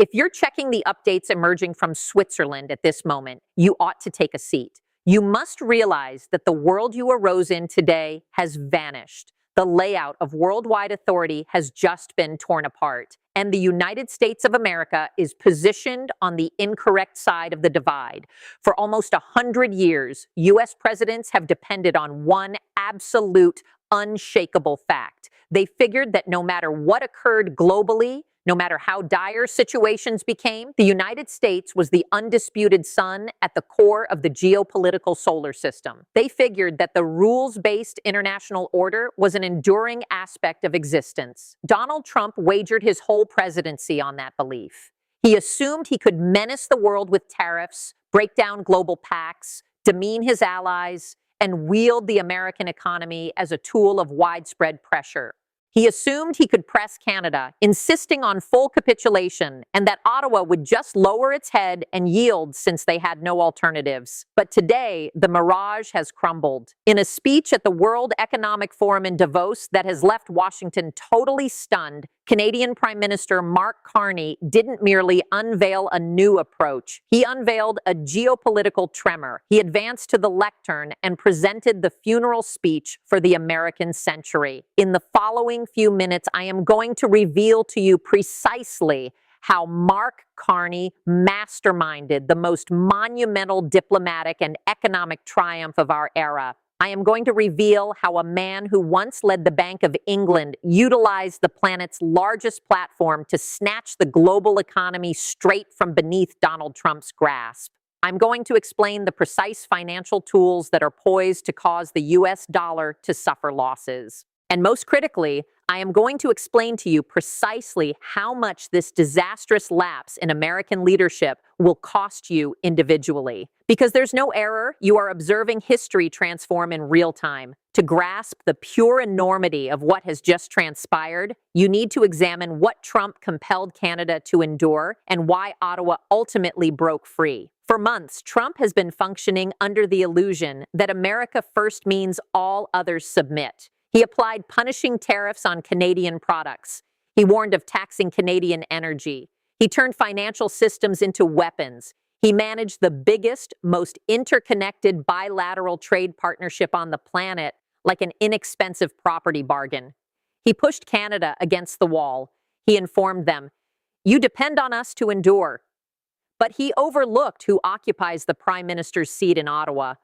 If you're checking the updates emerging from Switzerland at this moment, you ought to take a seat. You must realize that the world you arose in today has vanished. The layout of worldwide authority has just been torn apart, and the United States of America is positioned on the incorrect side of the divide. For almost 100 years, U.S. presidents have depended on one absolute, unshakable fact. They figured that no matter what occurred globally, no matter how dire situations became, the United States was the undisputed sun at the core of the geopolitical solar system. They figured that the rules-based international order was an enduring aspect of existence. Donald Trump wagered his whole presidency on that belief. He assumed he could menace the world with tariffs, break down global pacts, demean his allies, and wield the American economy as a tool of widespread pressure. He assumed he could press Canada, insisting on full capitulation, and that Ottawa would just lower its head and yield since they had no alternatives. But today, the mirage has crumbled. In a speech at the World Economic Forum in Davos that has left Washington totally stunned, Canadian Prime Minister Mark Carney didn't merely unveil a new approach. He unveiled a geopolitical tremor. He advanced to the lectern and presented the funeral speech for the American century. In the following few minutes, I am going to reveal to you precisely how Mark Carney masterminded the most monumental diplomatic and economic triumph of our era. I am going to reveal how a man who once led the Bank of England utilized the planet's largest platform to snatch the global economy straight from beneath Donald Trump's grasp. I'm going to explain the precise financial tools that are poised to cause the US dollar to suffer losses. And most critically, I am going to explain to you precisely how much this disastrous lapse in American leadership will cost you individually. Because there's no error, you are observing history transform in real time. To grasp the pure enormity of what has just transpired, you need to examine what Trump compelled Canada to endure and why Ottawa ultimately broke free. For months, Trump has been functioning under the illusion that America first means all others submit. He applied punishing tariffs on Canadian products. He warned of taxing Canadian energy. He turned financial systems into weapons. He managed the biggest, most interconnected bilateral trade partnership on the planet like an inexpensive property bargain. He pushed Canada against the wall. He informed them, "You depend on us to endure." But he overlooked who occupies the Prime Minister's seat in Ottawa.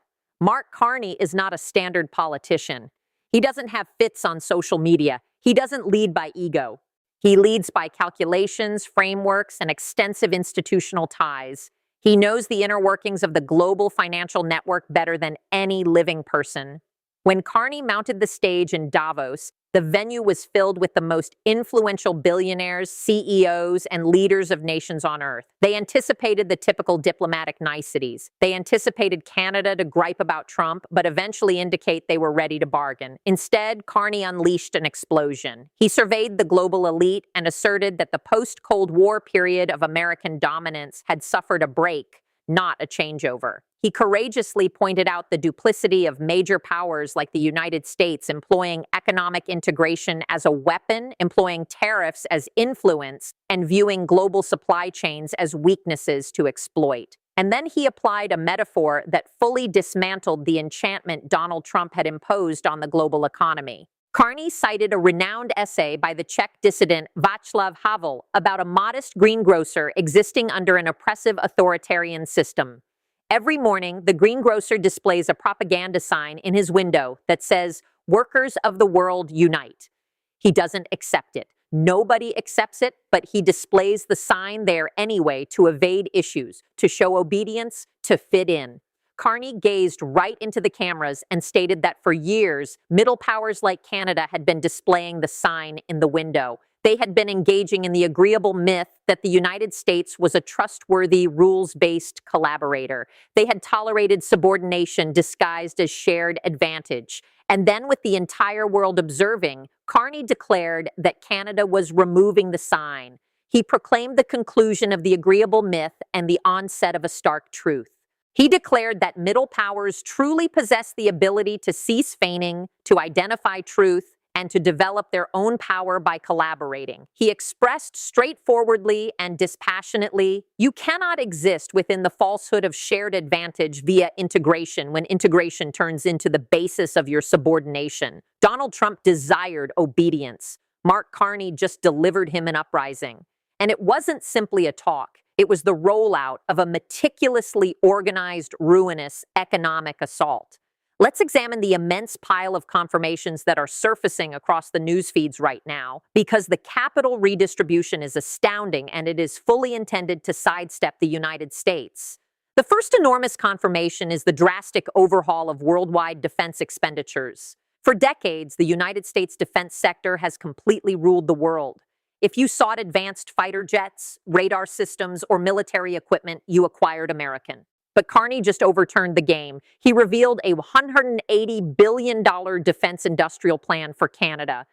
Mark Carney is not a standard politician. He doesn't have fits on social media. He doesn't lead by ego. He leads by calculations, frameworks, and extensive institutional ties. He knows the inner workings of the global financial network better than any living person. When Carney mounted the stage in Davos, the venue was filled with the most influential billionaires, CEOs, and leaders of nations on earth. They anticipated the typical diplomatic niceties. They anticipated Canada to gripe about Trump, but eventually indicate they were ready to bargain. Instead, Carney unleashed an explosion. He surveyed the global elite and asserted that the post-Cold War period of American dominance had suffered a break, not a changeover. He courageously pointed out the duplicity of major powers like the United States employing economic integration as a weapon, employing tariffs as influence, and viewing global supply chains as weaknesses to exploit. And then he applied a metaphor that fully dismantled the enchantment Donald Trump had imposed on the global economy. Carney cited a renowned essay by the Czech dissident Václav Havel about a modest greengrocer existing under an oppressive authoritarian system. Every morning, the greengrocer displays a propaganda sign in his window that says, "Workers of the world unite." He doesn't accept it. Nobody accepts it, but he displays the sign there anyway to evade issues, to show obedience, to fit in. Carney gazed right into the cameras and stated that for years, middle powers like Canada had been displaying the sign in the window. They had been engaging in the agreeable myth that the United States was a trustworthy, rules-based collaborator. They had tolerated subordination disguised as shared advantage. And then, with the entire world observing, Carney declared that Canada was removing the sign. He proclaimed the conclusion of the agreeable myth and the onset of a stark truth. He declared that middle powers truly possess the ability to cease feigning, to identify truth, and to develop their own power by collaborating. He expressed straightforwardly and dispassionately, "You cannot exist within the falsehood of shared advantage via integration when integration turns into the basis of your subordination." Donald Trump desired obedience. Mark Carney just delivered him an uprising. And it wasn't simply a talk. It was the rollout of a meticulously organized, ruinous economic assault. Let's examine the immense pile of confirmations that are surfacing across the news feeds right now, because the capital redistribution is astounding and it is fully intended to sidestep the United States. The first enormous confirmation is the drastic overhaul of worldwide defense expenditures. For decades, the United States defense sector has completely ruled the world. If you sought advanced fighter jets, radar systems, or military equipment, you acquired American. But Carney just overturned the game. He revealed a $180 billion defense industrial plan for Canada.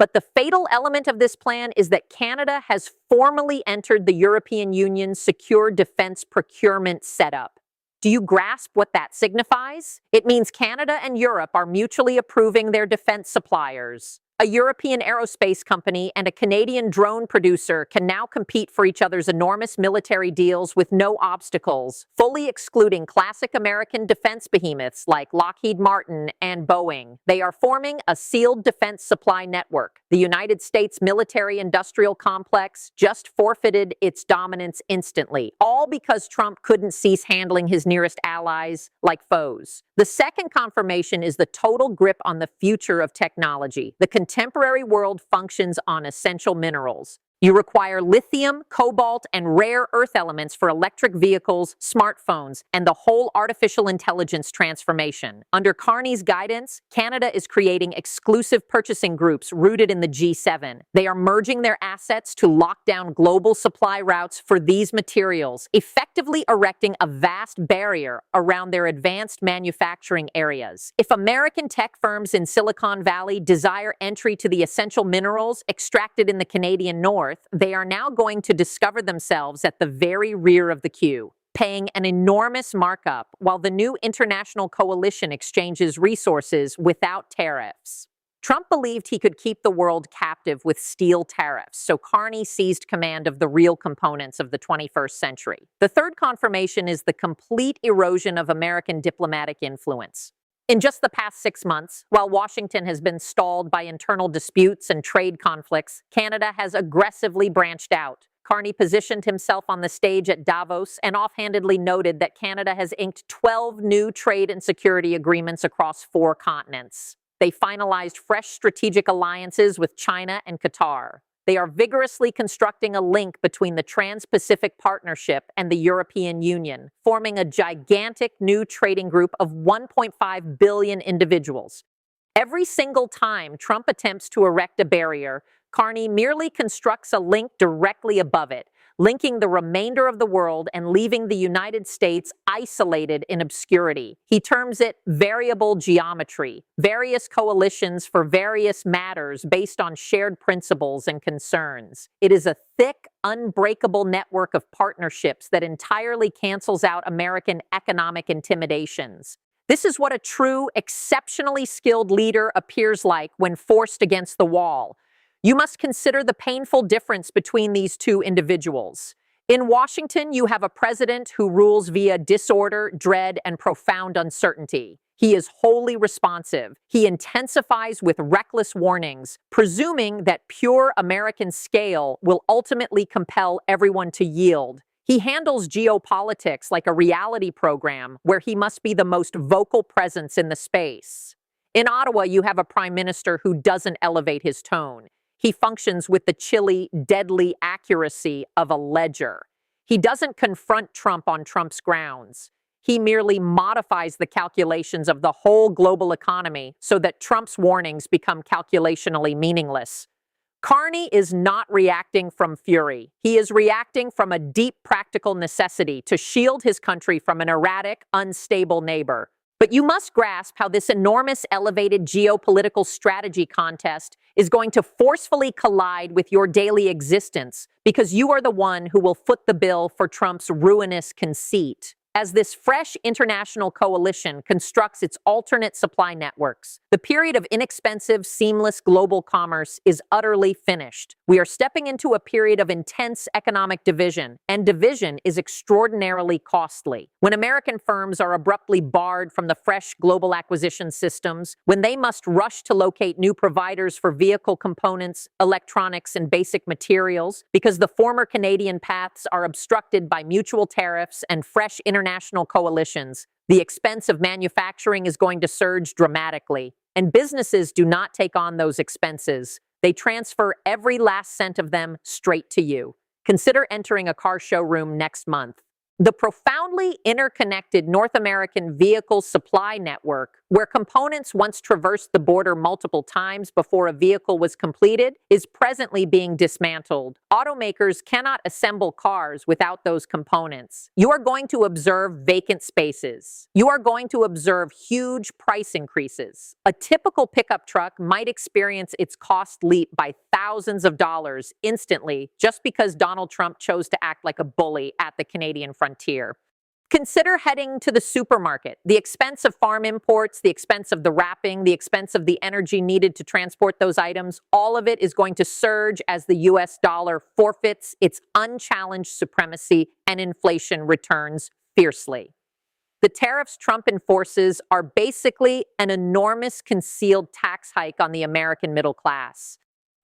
But the fatal element of this plan is that Canada has formally entered the European Union's secure defense procurement setup. Do you grasp what that signifies? It means Canada and Europe are mutually approving their defense suppliers. A European aerospace company and a Canadian drone producer can now compete for each other's enormous military deals with no obstacles, fully excluding classic American defense behemoths like Lockheed Martin and Boeing. They are forming a sealed defense supply network. The United States military-industrial complex just forfeited its dominance instantly, all because Trump couldn't cease handling his nearest allies like foes. The second confirmation is the total grip on the future of technology. The contemporary world functions on essential minerals. You require lithium, cobalt, and rare earth elements for electric vehicles, smartphones, and the whole artificial intelligence transformation. Under Carney's guidance, Canada is creating exclusive purchasing groups rooted in the G7. They are merging their assets to lock down global supply routes for these materials, effectively erecting a vast barrier around their advanced manufacturing areas. If American tech firms in Silicon Valley desire entry to the essential minerals extracted in the Canadian North, they are now going to discover themselves at the very rear of the queue, paying an enormous markup while the new international coalition exchanges resources without tariffs. Trump believed he could keep the world captive with steel tariffs, so Carney seized command of the real components of the 21st century. The third confirmation is the complete erosion of American diplomatic influence. In just the past 6 months, while Washington has been stalled by internal disputes and trade conflicts, Canada has aggressively branched out. Carney positioned himself on the stage at Davos and offhandedly noted that Canada has inked 12 new trade and security agreements across 4 continents. They finalized fresh strategic alliances with China and Qatar. They are vigorously constructing a link between the Trans-Pacific Partnership and the European Union, forming a gigantic new trading group of 1.5 billion individuals. Every single time Trump attempts to erect a barrier, Carney merely constructs a link directly above it, linking the remainder of the world and leaving the United States isolated in obscurity. He terms it variable geometry, various coalitions for various matters based on shared principles and concerns. It is a thick, unbreakable network of partnerships that entirely cancels out American economic intimidations. This is what a true, exceptionally skilled leader appears like when forced against the wall. You must consider the painful difference between these two individuals. In Washington, you have a president who rules via disorder, dread, and profound uncertainty. He is wholly responsive. He intensifies with reckless warnings, presuming that pure American scale will ultimately compel everyone to yield. He handles geopolitics like a reality program where he must be the most vocal presence in the space. In Ottawa, you have a prime minister who doesn't elevate his tone. He functions with the chilly, deadly accuracy of a ledger. He doesn't confront Trump on Trump's grounds. He merely modifies the calculations of the whole global economy so that Trump's warnings become calculationally meaningless. Carney is not reacting from fury. He is reacting from a deep practical necessity to shield his country from an erratic, unstable neighbor. But you must grasp how this enormous elevated geopolitical strategy contest is going to forcefully collide with your daily existence because you are the one who will foot the bill for Trump's ruinous conceit. as this fresh international coalition constructs its alternate supply networks. The period of inexpensive, seamless global commerce is utterly finished. We are stepping into a period of intense economic division, and division is extraordinarily costly. When American firms are abruptly barred from the fresh global acquisition systems, when they must rush to locate new providers for vehicle components, electronics, and basic materials, because the former Canadian paths are obstructed by mutual tariffs and fresh international coalitions, the expense of manufacturing is going to surge dramatically. And businesses do not take on those expenses. They transfer every last cent of them straight to you. Consider entering a car showroom next month. The profoundly interconnected North American vehicle supply network, where components once traversed the border multiple times before a vehicle was completed, is presently being dismantled. Automakers cannot assemble cars without those components. You are going to observe vacant spaces. You are going to observe huge price increases. A typical pickup truck might experience its cost leap by thousands of dollars instantly just because Donald Trump chose to act like a bully at the Canadian frontier. Consider heading to the supermarket. The expense of farm imports, the expense of the wrapping, the expense of the energy needed to transport those items, all of it is going to surge as the US dollar forfeits its unchallenged supremacy and inflation returns fiercely. The tariffs Trump enforces are basically an enormous concealed tax hike on the American middle class.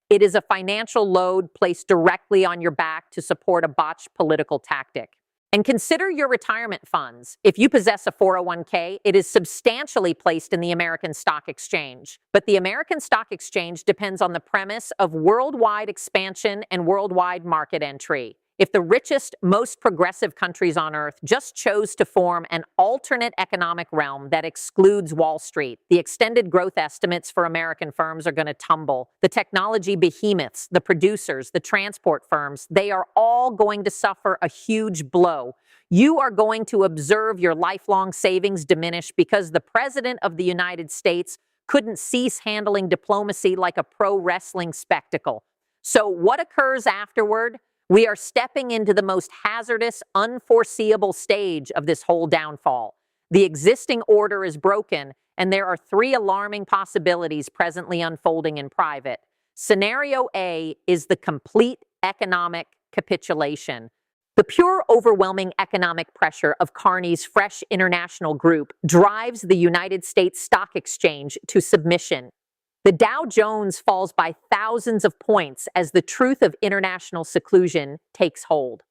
It is a financial load placed directly on your back to support a botched political tactic. And consider your retirement funds. If you possess a 401k, it is substantially placed in the American Stock Exchange. But the American Stock Exchange depends on the premise of worldwide expansion and worldwide market entry. If the richest, most progressive countries on Earth just chose to form an alternate economic realm that excludes Wall Street, the extended growth estimates for American firms are going to tumble. The technology behemoths, the producers, the transport firms, they are all going to suffer a huge blow. You are going to observe your lifelong savings diminish because the President of the United States couldn't cease handling diplomacy like a pro wrestling spectacle. So what occurs afterward? We are stepping into the most hazardous, unforeseeable stage of this whole downfall. The existing order is broken, and there are three alarming possibilities presently unfolding in private. Scenario A is the complete economic capitulation. The pure, overwhelming economic pressure of Carney's fresh international group drives the United States Stock Exchange to submission. The Dow Jones falls by thousands of points as the truth of international seclusion takes hold.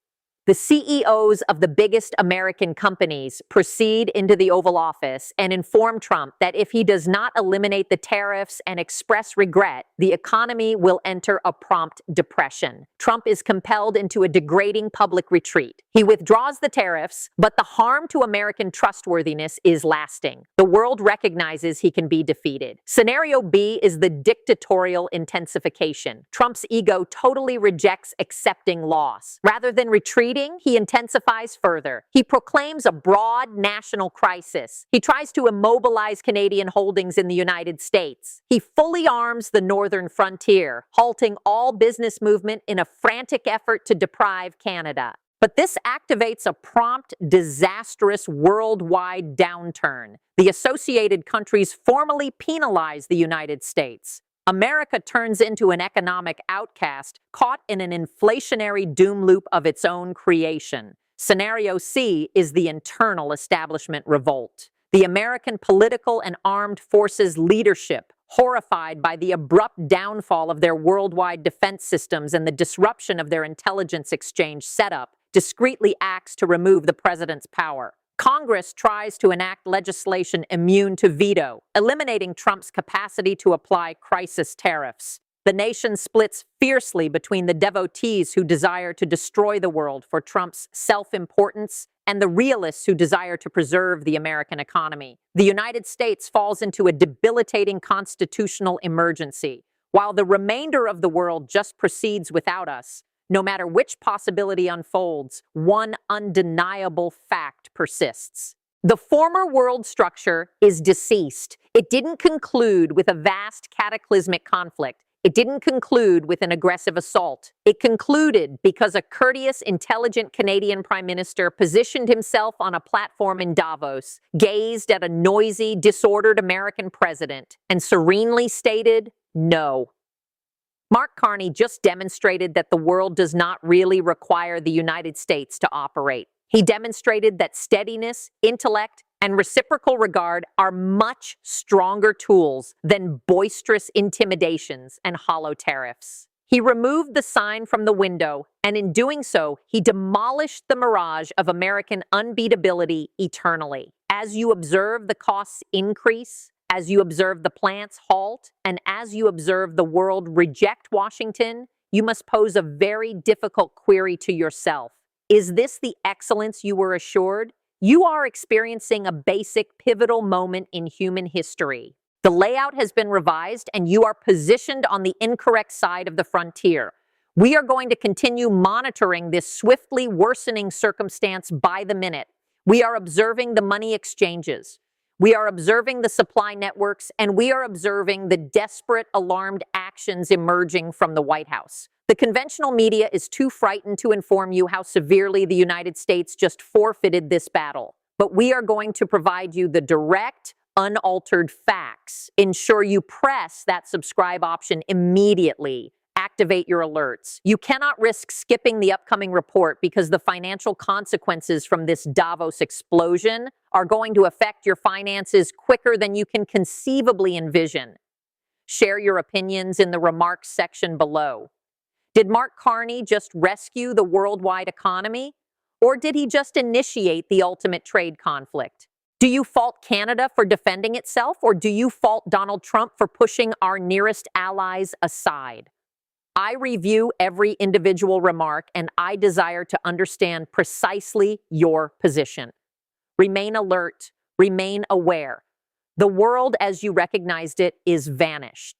The CEOs of the biggest American companies proceed into the Oval Office and inform Trump that if he does not eliminate the tariffs and express regret, the economy will enter a prompt depression. Trump is compelled into a degrading public retreat. He withdraws the tariffs, but the harm to American trustworthiness is lasting. The world recognizes he can be defeated. Scenario B is the dictatorial intensification. Trump's ego totally rejects accepting loss. Rather than retreating, he intensifies further. He proclaims a broad national crisis. He tries to immobilize Canadian holdings in the United States. He fully arms the northern frontier, halting all business movement in a frantic effort to deprive Canada. But this activates a prompt, disastrous worldwide downturn. The associated countries formally penalize the United States. America turns into an economic outcast caught in an inflationary doom loop of its own creation. Scenario C is the internal establishment revolt. The American political and armed forces leadership, horrified by the abrupt downfall of their worldwide defense systems and the disruption of their intelligence exchange setup, discreetly acts to remove the president's power. Congress tries to enact legislation immune to veto, eliminating Trump's capacity to apply crisis tariffs. The nation splits fiercely between the devotees who desire to destroy the world for Trump's self-importance and the realists who desire to preserve the American economy. The United States falls into a debilitating constitutional emergency, while the remainder of the world just proceeds without us. No matter which possibility unfolds, one undeniable fact persists. The former world structure is deceased. It didn't conclude with a vast cataclysmic conflict. It didn't conclude with an aggressive assault. It concluded because a courteous, intelligent Canadian Prime Minister positioned himself on a platform in Davos, gazed at a noisy, disordered American president, and serenely stated, "No." Mark Carney just demonstrated that the world does not really require the United States to operate. He demonstrated that steadiness, intellect, and reciprocal regard are much stronger tools than boisterous intimidations and hollow tariffs. He removed the sign from the window, and in doing so, he demolished the mirage of American unbeatability eternally. As you observe the costs increase, as you observe the plants halt, and as you observe the world reject Washington, you must pose a very difficult query to yourself. Is this the excellence you were assured? You are experiencing a basic, pivotal moment in human history. The layout has been revised, and you are positioned on the incorrect side of the frontier. We are going to continue monitoring this swiftly worsening circumstance by the minute. We are observing the money exchanges. We are observing the supply networks, and we are observing the desperate, alarmed actions emerging from the White House. The conventional media is too frightened to inform you how severely the United States just forfeited this battle. But we are going to provide you the direct, unaltered facts. Ensure you press that subscribe option immediately. Activate your alerts. You cannot risk skipping the upcoming report because the financial consequences from this Davos explosion are going to affect your finances quicker than you can conceivably envision. Share your opinions in the remarks section below. Did Mark Carney just rescue the worldwide economy? Or did he just initiate the ultimate trade conflict? Do you fault Canada for defending itself, or do you fault Donald Trump for pushing our nearest allies aside? I review every individual remark, and I desire to understand precisely your position. Remain alert. Remain aware. The world as you recognized it is vanished.